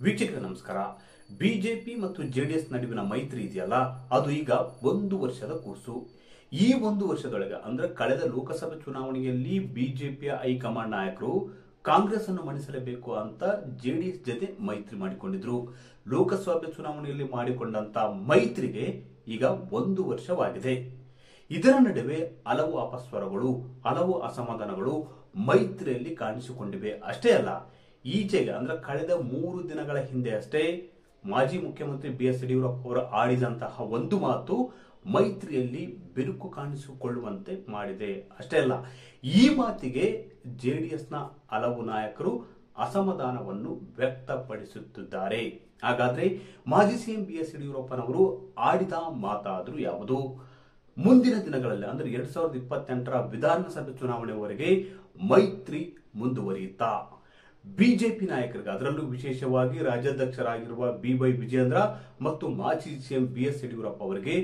ವೀಕ್ಷಕರೇ ನಮಸ್ಕಾರ. ಬಿಜೆಪಿ ಮತ್ತು ಜೆಡಿಎಸ್ ನಡುವಿನ ಮೈತ್ರಿ ಇದೆಯಲ್ಲ, ಅದು ಈಗ 1 ವರ್ಷದ ಕೂಸು. ಈ 1 ವರ್ಷದೊಳಗೆ ಅಂದ್ರೆ ಕಳೆದ ಲೋಕಸಭೆ ಚುನಾವಣೆಯಲ್ಲಿ ಬಿಜೆಪಿಯ ಹೈಕಮಾಂಡ್ ನಾಯಕರು ಕಾಂಗ್ರೆಸ್ ಅನ್ನು ಮಣಿಸಲೇಬೇಕು ಅಂತ ಜೆಡಿಎಸ್ ಜೊತೆ ಮೈತ್ರಿ ಮಾಡಿಕೊಂಡಿದ್ರು. ಲೋಕಸಭೆ ಚುನಾವಣೆಯಲ್ಲಿ ಮಾಡಿಕೊಂಡಂತ ಮೈತ್ರಿಗೆ ಈಗ 1 ವರ್ಷವಾಗಿದೆ. ಇದರ ನಡುವೆ ಹಲವು ಅಪಸ್ವರಗಳು, ಹಲವು ಅಸಮಾಧಾನಗಳು ಮೈತ್ರಿಯಲ್ಲಿ ಕಾಣಿಸಿಕೊಂಡಿವೆ. ಅಷ್ಟೇ ಅಲ್ಲ, ಈಚೆಗೆ ಅಂದ್ರೆ ಕಳೆದ 3 ದಿನಗಳ ಹಿಂದೆ ಅಷ್ಟೇ ಮಾಜಿ ಮುಖ್ಯಮಂತ್ರಿ BS ಯಡಿಯೂರಪ್ಪ ಅವರು ಆಡಿದಂತಹ ಒಂದು ಮಾತು ಮೈತ್ರಿಯಲ್ಲಿ ಬಿರುಕು ಕಾಣಿಸಿಕೊಳ್ಳುವಂತೆ ಮಾಡಿದೆ. ಅಷ್ಟೇ ಅಲ್ಲ, ಈ ಮಾತಿಗೆ ಜೆಡಿಎಸ್ನ ಹಲವು ನಾಯಕರು ಅಸಮಾಧಾನವನ್ನು ವ್ಯಕ್ತಪಡಿಸುತ್ತಿದ್ದಾರೆ. ಹಾಗಾದ್ರೆ ಮಾಜಿ ಸಿಎಂ BS ಯಡಿಯೂರಪ್ಪನವರು ಆಡಿದ ಮಾತಾದ್ರೂ ಯಾವುದು? ಮುಂದಿನ ದಿನಗಳಲ್ಲಿ ಅಂದ್ರೆ 2028ರ ವಿಧಾನಸಭೆ ಚುನಾವಣೆವರೆಗೆ ಮೈತ್ರಿ ಮುಂದುವರಿಯುತ್ತಾ? ಬಿಜೆಪಿ ನಾಯಕರಿಗೆ, ಅದರಲ್ಲೂ ವಿಶೇಷವಾಗಿ ರಾಜ್ಯಾಧ್ಯಕ್ಷರಾಗಿರುವ BY ವಿಜೇಂದ್ರ ಮತ್ತು ಮಾಜಿ ಸಿಎಂ BS ಯಡಿಯೂರಪ್ಪ ಅವರಿಗೆ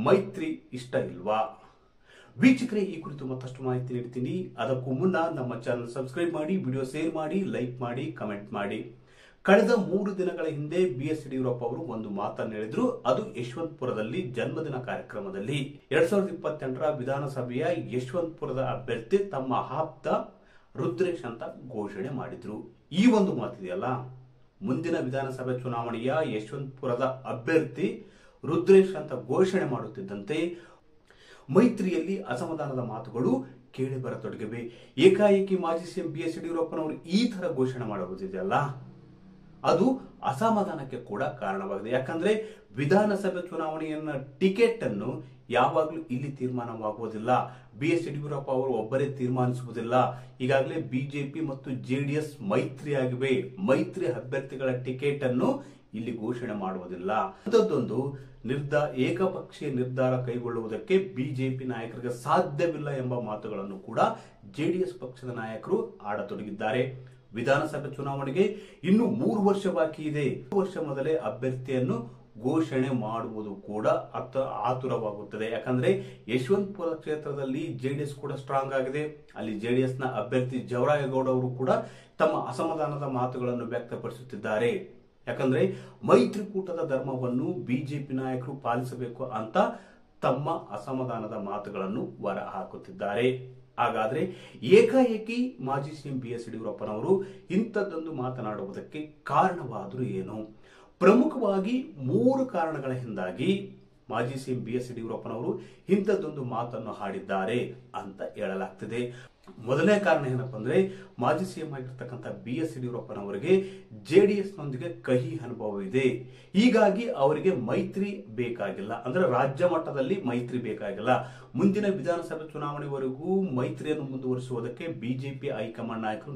ಮೈತ್ರಿ ಇಷ್ಟ ಇಲ್ವಾ? ವೀಕ್ಷಕರೇ, ಈ ಕುರಿತು ಮತ್ತಷ್ಟು ಮಾಹಿತಿ ನೀಡ್ತೀನಿ. ಅದಕ್ಕೂ ಮುನ್ನ ನಮ್ಮ ಚಾನಲ್ ಸಬ್ಸ್ಕ್ರೈಬ್ ಮಾಡಿ, ವಿಡಿಯೋ ಶೇರ್ ಮಾಡಿ, ಲೈಕ್ ಮಾಡಿ, ಕಮೆಂಟ್ ಮಾಡಿ. ಕಳೆದ 3 ದಿನಗಳ ಹಿಂದೆ BS ಯಡಿಯೂರಪ್ಪ ಅವರು ಒಂದು ಮಾತನ್ನು ಹೇಳಿದ್ರು. ಅದು ಯಶವಂತಪುರದಲ್ಲಿ ಜನ್ಮದಿನ ಕಾರ್ಯಕ್ರಮದಲ್ಲಿ 2028ರ ವಿಧಾನಸಭೆಯ ಯಶವಂತಪುರದ ಅಭ್ಯರ್ಥಿ ತಮ್ಮ ಆಪ್ತ ರುದ್ರೇಶ್ ಅಂತ ಘೋಷಣೆ ಮಾಡಿದ್ರು. ಈ ಒಂದು ಮಾತಿದೆಯಲ್ಲ, ಮುಂದಿನ ವಿಧಾನಸಭೆ ಚುನಾವಣೆಯ ಯಶವಂತಪುರದ ಅಭ್ಯರ್ಥಿ ರುದ್ರೇಶ್ ಅಂತ ಘೋಷಣೆ ಮಾಡುತ್ತಿದ್ದಂತೆ ಮೈತ್ರಿಯಲ್ಲಿ ಅಸಮಾಧಾನದ ಮಾತುಗಳು ಕೇಳಿ ಬರತೊಡಗಿವೆ. ಏಕಾಏಕಿ ಮಾಜಿ ಸಿಎಂ BS ಯಡಿಯೂರಪ್ಪನವರು ಈ ತರ ಘೋಷಣೆ ಮಾಡುವುದಿದೆಯಲ್ಲ, ಅದು ಅಸಮಾಧಾನಕ್ಕೆ ಕೂಡ ಕಾರಣವಾಗಿದೆ. ಯಾಕಂದ್ರೆ ವಿಧಾನಸಭೆ ಚುನಾವಣೆಯನ್ನ ಟಿಕೆಟ್ ಅನ್ನು ಯಾವಾಗಲೂ ಇಲ್ಲಿ ತೀರ್ಮಾನವಾಗುವುದಿಲ್ಲ. BS ಯಡಿಯೂರಪ್ಪ ಅವರು ಒಬ್ಬರೇ ತೀರ್ಮಾನಿಸುವುದಿಲ್ಲ. ಈಗಾಗಲೇ ಬಿಜೆಪಿ ಮತ್ತು ಜೆಡಿಎಸ್ ಮೈತ್ರಿ ಆಗಿವೆ. ಮೈತ್ರಿ ಅಭ್ಯರ್ಥಿಗಳ ಟಿಕೆಟ್ ಅನ್ನು ಇಲ್ಲಿ ಘೋಷಣೆ ಮಾಡುವುದಿಲ್ಲ. ಅಂಥದ್ದೊಂದು ಏಕಪಕ್ಷೀಯ ನಿರ್ಧಾರ ಕೈಗೊಳ್ಳುವುದಕ್ಕೆ ಬಿಜೆಪಿ ನಾಯಕರಿಗೆ ಸಾಧ್ಯವಿಲ್ಲ ಎಂಬ ಮಾತುಗಳನ್ನು ಕೂಡ ಜೆಡಿಎಸ್ ಪಕ್ಷದ ನಾಯಕರು ಆಡತೊಡಗಿದ್ದಾರೆ. ವಿಧಾನಸಭೆ ಚುನಾವಣೆಗೆ ಇನ್ನು 3 ವರ್ಷ ಬಾಕಿ ಇದೆ. 3 ವರ್ಷ ಮೊದಲೇ ಅಭ್ಯರ್ಥಿಯನ್ನು ಘೋಷಣೆ ಮಾಡುವುದು ಕೂಡ ಆತುರವಾಗುತ್ತದೆ. ಯಾಕಂದ್ರೆ ಯಶವಂತಪುರ ಕ್ಷೇತ್ರದಲ್ಲಿ ಜೆಡಿಎಸ್ ಕೂಡ ಸ್ಟ್ರಾಂಗ್ ಆಗಿದೆ. ಅಲ್ಲಿ ಜೆಡಿಎಸ್ ನ ಅಭ್ಯರ್ಥಿ ಜವರಾಯಗೌಡ ಅವರು ಕೂಡ ತಮ್ಮ ಅಸಮಾಧಾನದ ಮಾತುಗಳನ್ನು ವ್ಯಕ್ತಪಡಿಸುತ್ತಿದ್ದಾರೆ. ಯಾಕಂದ್ರೆ ಮೈತ್ರಿಕೂಟದ ಧರ್ಮವನ್ನು ಬಿಜೆಪಿ ನಾಯಕರು ಪಾಲಿಸಬೇಕು ಅಂತ ತಮ್ಮ ಅಸಮಾಧಾನದ ಮಾತುಗಳನ್ನು ಹೊರ ಹಾಕುತ್ತಿದ್ದಾರೆ. ಹಾಗಾದ್ರೆ ಏಕಾಏಕಿ ಮಾಜಿ ಸಿಎಂ BS ಯಡಿಯೂರಪ್ಪನವರು ಇಂಥದ್ದೊಂದು ಮಾತನಾಡುವುದಕ್ಕೆ ಕಾರಣವಾದರೂ ಏನು? ಪ್ರಮುಖವಾಗಿ 3 ಕಾರಣಗಳ ಹಿಂದಾಗಿ ಮಾಜಿ ಸಿಎಂ BS ಯಡಿಯೂರಪ್ಪನವರು ಇಂಥದ್ದೊಂದು ಮಾತನ್ನು ಆಡಿದ್ದಾರೆ ಅಂತ ಹೇಳಲಾಗ್ತಿದೆ. ಮೊದಲನೇ ಕಾರಣ ಏನಪ್ಪಾ ಅಂದ್ರೆ, ಮಾಜಿ ಸಿಎಂ ಆಗಿರ್ತಕ್ಕಂಥ BS ಯಡಿಯೂರಪ್ಪನವರಿಗೆ ಜೆಡಿಎಸ್ ನೊಂದಿಗೆ ಕಹಿ ಅನುಭವ ಇದೆ. ಹೀಗಾಗಿ ಅವರಿಗೆ ಮೈತ್ರಿ ಬೇಕಾಗಿಲ್ಲ, ಅಂದ್ರೆ ರಾಜ್ಯ ಮಟ್ಟದಲ್ಲಿ ಮೈತ್ರಿ ಬೇಕಾಗಿಲ್ಲ. ಮುಂದಿನ ವಿಧಾನಸಭೆ ಚುನಾವಣೆವರೆಗೂ ಮೈತ್ರಿಯನ್ನು ಮುಂದುವರಿಸುವುದಕ್ಕೆ ಬಿಜೆಪಿ ಹೈಕಮಾಂಡ್ ನಾಯಕರು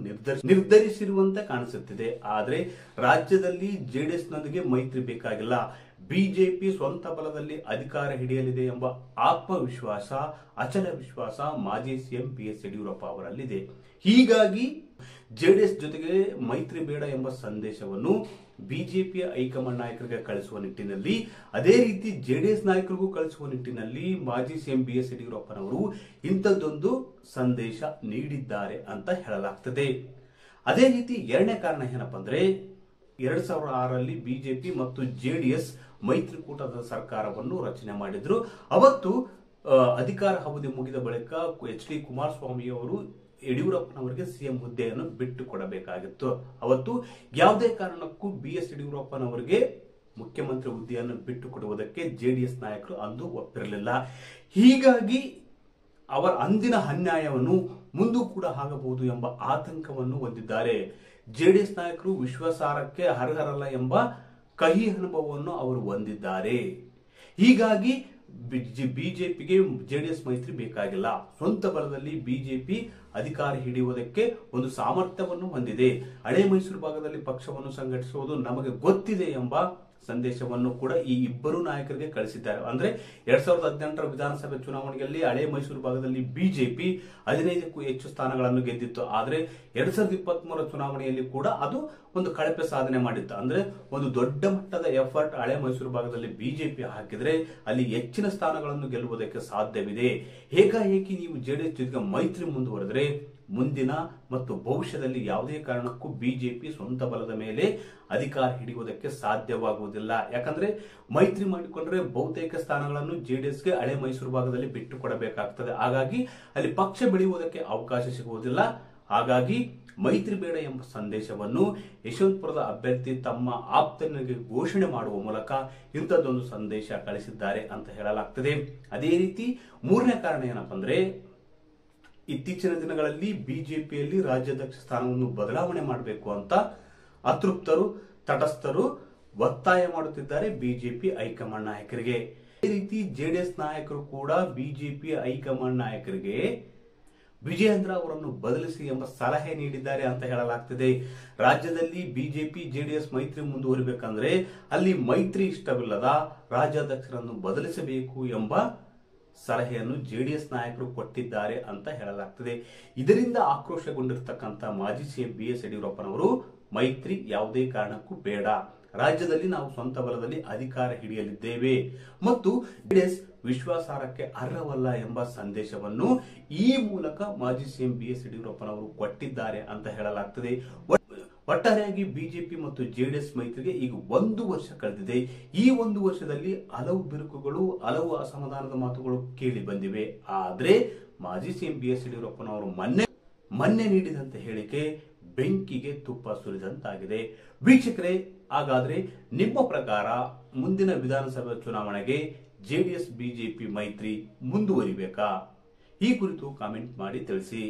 ನಿರ್ಧರಿಸಿರುವಂತೆ ಕಾಣಿಸುತ್ತಿದೆ. ಆದ್ರೆ ರಾಜ್ಯದಲ್ಲಿ ಜೆಡಿಎಸ್ ನೊಂದಿಗೆ ಮೈತ್ರಿ ಬೇಕಾಗಿಲ್ಲ. ಬಿಜೆಪಿ ಸ್ವಂತ ಬಲದಲ್ಲಿ ಅಧಿಕಾರ ಹಿಡಿಯಲಿದೆ ಎಂಬ ಆತ್ಮವಿಶ್ವಾಸ, ಅಚಲ ವಿಶ್ವಾಸ ಮಾಜಿ ಸಿಎಂ BS ಯಡಿಯೂರಪ್ಪ ಅವರಲ್ಲಿದೆ. ಹೀಗಾಗಿ ಜೆಡಿಎಸ್ ಜೊತೆಗೆ ಮೈತ್ರಿ ಬೇಡ ಎಂಬ ಸಂದೇಶವನ್ನು ಬಿಜೆಪಿಯ ಹೈಕಮಾಂಡ್ ನಾಯಕರಿಗೆ ಕಳಿಸುವ ನಿಟ್ಟಿನಲ್ಲಿ, ಅದೇ ರೀತಿ ಜೆಡಿಎಸ್ ನಾಯಕರಿಗೂ ಕಳಿಸುವ ನಿಟ್ಟಿನಲ್ಲಿ ಮಾಜಿ ಸಿಎಂ BS ಯಡಿಯೂರಪ್ಪನವರು ಇಂಥದ್ದೊಂದು ಸಂದೇಶ ನೀಡಿದ್ದಾರೆ ಅಂತ ಹೇಳಲಾಗ್ತದೆ. ಅದೇ ರೀತಿ ಎರಡನೇ ಕಾರಣ ಏನಪ್ಪಾ ಅಂದ್ರೆ, 2006ರಲ್ಲಿ ಬಿಜೆಪಿ ಮತ್ತು ಜೆಡಿಎಸ್ ಮೈತ್ರಿಕೂಟದ ಸರ್ಕಾರವನ್ನು ರಚನೆ ಮಾಡಿದ್ರು. ಅವತ್ತು ಅಧಿಕಾರ ಅವಧಿ ಮುಗಿದ ಬಳಿಕ HD ಕುಮಾರಸ್ವಾಮಿ ಅವರು ಯಡಿಯೂರಪ್ಪನವರಿಗೆ ಸಿಎಂ ಹುದ್ದೆಯನ್ನು ಬಿಟ್ಟು ಕೊಡಬೇಕಾಗಿತ್ತು. ಅವತ್ತು ಯಾವುದೇ ಕಾರಣಕ್ಕೂ BS ಯಡಿಯೂರಪ್ಪನವರಿಗೆ ಮುಖ್ಯಮಂತ್ರಿ ಹುದ್ದೆಯನ್ನು ಬಿಟ್ಟು ಕೊಡುವುದಕ್ಕೆ ಜೆಡಿಎಸ್ ನಾಯಕರು ಅಂದು ಒಪ್ಪಿರಲಿಲ್ಲ. ಹೀಗಾಗಿ ಅವರ ಅಂದಿನ ಅನ್ಯಾಯವನ್ನು ಮುಂದೂ ಕೂಡ ಆಗಬಹುದು ಎಂಬ ಆತಂಕವನ್ನು ಹೊಂದಿದ್ದಾರೆ. ಜೆಡಿಎಸ್ ನಾಯಕರು ವಿಶ್ವಾಸಾರ್ಹಕ್ಕೆ ಅರ್ಹರಲ್ಲ ಎಂಬ ಕಹಿ ಅನುಭವವನ್ನು ಅವರು ಹೊಂದಿದ್ದಾರೆ. ಹೀಗಾಗಿ ಬಿಜೆಪಿಗೆ ಜೆಡಿಎಸ್ ಮೈತ್ರಿ ಬೇಕಾಗಿಲ್ಲ. ಸ್ವಂತ ಬಲದಲ್ಲಿ ಬಿಜೆಪಿ ಅಧಿಕಾರ ಹಿಡಿಯುವುದಕ್ಕೆ ಒಂದು ಸಾಮರ್ಥ್ಯವನ್ನು ಹೊಂದಿದೆ. ಹಳೆ ಮೈಸೂರು ಭಾಗದಲ್ಲಿ ಪಕ್ಷವನ್ನು ಸಂಘಟಿಸುವುದು ನಮಗೆ ಗೊತ್ತಿದೆ ಎಂಬ ಸಂದೇಶವನ್ನು ಕೂಡ ಈ ಇಬ್ಬರು ನಾಯಕರಿಗೆ ಕಳಿಸಿದ್ದಾರೆ. ಅಂದ್ರೆ 2018ರ ವಿಧಾನಸಭೆ ಚುನಾವಣೆಯಲ್ಲಿ ಹಳೆ ಮೈಸೂರು ಭಾಗದಲ್ಲಿ ಬಿಜೆಪಿ 15ಕ್ಕೂ ಹೆಚ್ಚು ಸ್ಥಾನಗಳನ್ನು ಗೆದ್ದಿತ್ತು. ಆದ್ರೆ 2023ರ ಚುನಾವಣೆಯಲ್ಲಿ ಕೂಡ ಅದು ಒಂದು ಕಳಪೆ ಸಾಧನೆ ಮಾಡಿತ್ತು. ಅಂದ್ರೆ ಒಂದು ದೊಡ್ಡ ಮಟ್ಟದ ಎಫರ್ಟ್ ಹಳೆ ಮೈಸೂರು ಭಾಗದಲ್ಲಿ ಬಿಜೆಪಿ ಹಾಕಿದ್ರೆ ಅಲ್ಲಿ ಹೆಚ್ಚಿನ ಸ್ಥಾನಗಳನ್ನು ಗೆಲ್ಲುವುದಕ್ಕೆ ಸಾಧ್ಯವಿದೆ. ಏಕಾಏಕಿ ನೀವು ಜೆಡಿಎಸ್ ಜೊತೆಗೆ ಮೈತ್ರಿ ಮುಂದುವರೆದ್ರೆ ಮುಂದಿನ ಮತ್ತು ಭವಿಷ್ಯದಲ್ಲಿ ಯಾವುದೇ ಕಾರಣಕ್ಕೂ ಬಿಜೆಪಿ ಸ್ವಂತ ಬಲದ ಮೇಲೆ ಅಧಿಕಾರ ಹಿಡಿಯುವುದಕ್ಕೆ ಸಾಧ್ಯವಾಗುವುದಿಲ್ಲ. ಯಾಕಂದ್ರೆ ಮೈತ್ರಿ ಮಾಡಿಕೊಂಡ್ರೆ ಬಹುತೇಕ ಸ್ಥಾನಗಳನ್ನು ಜೆಡಿಎಸ್ಗೆ ಹಳೆ ಮೈಸೂರು ಭಾಗದಲ್ಲಿ ಬಿಟ್ಟು ಕೊಡಬೇಕಾಗ್ತದೆ. ಹಾಗಾಗಿ ಅಲ್ಲಿ ಪಕ್ಷ ಬೆಳೆಯುವುದಕ್ಕೆ ಅವಕಾಶ ಸಿಗುವುದಿಲ್ಲ. ಹಾಗಾಗಿ ಮೈತ್ರಿ ಬೇಡ ಎಂಬ ಸಂದೇಶವನ್ನು ಯಶವಂತಪುರದ ಅಭ್ಯರ್ಥಿ ತಮ್ಮ ಆಪ್ತನಿಗೆ ಘೋಷಣೆ ಮಾಡುವ ಮೂಲಕ ಇಂಥದ್ದೊಂದು ಸಂದೇಶ ಕಳಿಸಿದ್ದಾರೆ ಅಂತ ಹೇಳಲಾಗ್ತದೆ. ಅದೇ ರೀತಿ ಮೂರನೇ ಕಾರಣ ಏನಪ್ಪ ಅಂದ್ರೆ, ಇತ್ತೀಚಿನ ದಿನಗಳಲ್ಲಿ ಬಿಜೆಪಿಯಲ್ಲಿ ರಾಜ್ಯಾಧ್ಯಕ್ಷ ಸ್ಥಾನವನ್ನು ಬದಲಾವಣೆ ಮಾಡಬೇಕು ಅಂತ ಅತೃಪ್ತರು, ತಟಸ್ಥರು ಒತ್ತಾಯ ಮಾಡುತ್ತಿದ್ದಾರೆ ಬಿಜೆಪಿ ಹೈಕಮಾಂಡ್ ನಾಯಕರಿಗೆ. ಅದೇ ರೀತಿ ಜೆಡಿಎಸ್ ನಾಯಕರು ಕೂಡ ಬಿಜೆಪಿ ಹೈಕಮಾಂಡ್ ನಾಯಕರಿಗೆ ವಿಜಯೇಂದ್ರ ಅವರನ್ನು ಬದಲಿಸಿ ಎಂಬ ಸಲಹೆ ನೀಡಿದ್ದಾರೆ ಅಂತ ಹೇಳಲಾಗ್ತಿದೆ. ರಾಜ್ಯದಲ್ಲಿ ಬಿಜೆಪಿ ಜೆಡಿಎಸ್ ಮೈತ್ರಿ ಮುಂದುವರಿಬೇಕಂದ್ರೆ ಅಲ್ಲಿ ಮೈತ್ರಿ ಇಷ್ಟವಿಲ್ಲದ ರಾಜ್ಯಾಧ್ಯಕ್ಷರನ್ನು ಬದಲಿಸಬೇಕು ಎಂಬ ಸಲಹೆಯನ್ನು ಜೆಡಿಎಸ್ ನಾಯಕರು ಕೊಟ್ಟಿದ್ದಾರೆ ಅಂತ ಹೇಳಲಾಗ್ತದೆ. ಇದರಿಂದ ಆಕ್ರೋಶಗೊಂಡಿರ್ತಕ್ಕಂಥ ಮಾಜಿ ಸಿಎಂ BS ಯಡಿಯೂರಪ್ಪನವರು ಮೈತ್ರಿ ಯಾವುದೇ ಕಾರಣಕ್ಕೂ ಬೇಡ, ರಾಜ್ಯದಲ್ಲಿ ನಾವು ಸ್ವಂತ ಬಲದಲ್ಲಿ ಅಧಿಕಾರ ಹಿಡಿಯಲಿದ್ದೇವೆ ಮತ್ತು ಜೆಡಿಎಸ್ ವಿಶ್ವಾಸಾರ್ಹಕ್ಕೆ ಅರ್ಹವಲ್ಲ ಎಂಬ ಸಂದೇಶವನ್ನು ಈ ಮೂಲಕ ಮಾಜಿ ಸಿಎಂ BS ಯಡಿಯೂರಪ್ಪನವರು ಕೊಟ್ಟಿದ್ದಾರೆ ಅಂತ ಹೇಳಲಾಗ್ತದೆ. ಒಟ್ಟಾರೆಯಾಗಿ ಬಿಜೆಪಿ ಮತ್ತು ಜೆಡಿಎಸ್ ಮೈತ್ರಿಗೆ ಈಗ 1 ವರ್ಷ ಕಳೆದಿದೆ. ಈ 1 ವರ್ಷದಲ್ಲಿ ಹಲವು ಬಿರುಕುಗಳು, ಹಲವು ಅಸಮಾಧಾನದ ಮಾತುಗಳು ಕೇಳಿ ಬಂದಿವೆ. ಆದ್ರೆ ಮಾಜಿ ಸಿಎಂ BS ಯಡಿಯೂರಪ್ಪನವರು ಮೊನ್ನೆ ನೀಡಿದಂತ ಹೇಳಿಕೆ ಬೆಂಕಿಗೆ ತುಪ್ಪ ಸುರಿದಂತಾಗಿದೆ. ವೀಕ್ಷಕರೇ, ಹಾಗಾದ್ರೆ ನಿಮ್ಮ ಪ್ರಕಾರ ಮುಂದಿನ ವಿಧಾನಸಭಾ ಚುನಾವಣೆಗೆ ಜೆಡಿಎಸ್ ಬಿಜೆಪಿ ಮೈತ್ರಿ ಮುಂದುವರಿಬೇಕಾ? ಈ ಕುರಿತು ಕಾಮೆಂಟ್ ಮಾಡಿ ತಿಳಿಸಿ.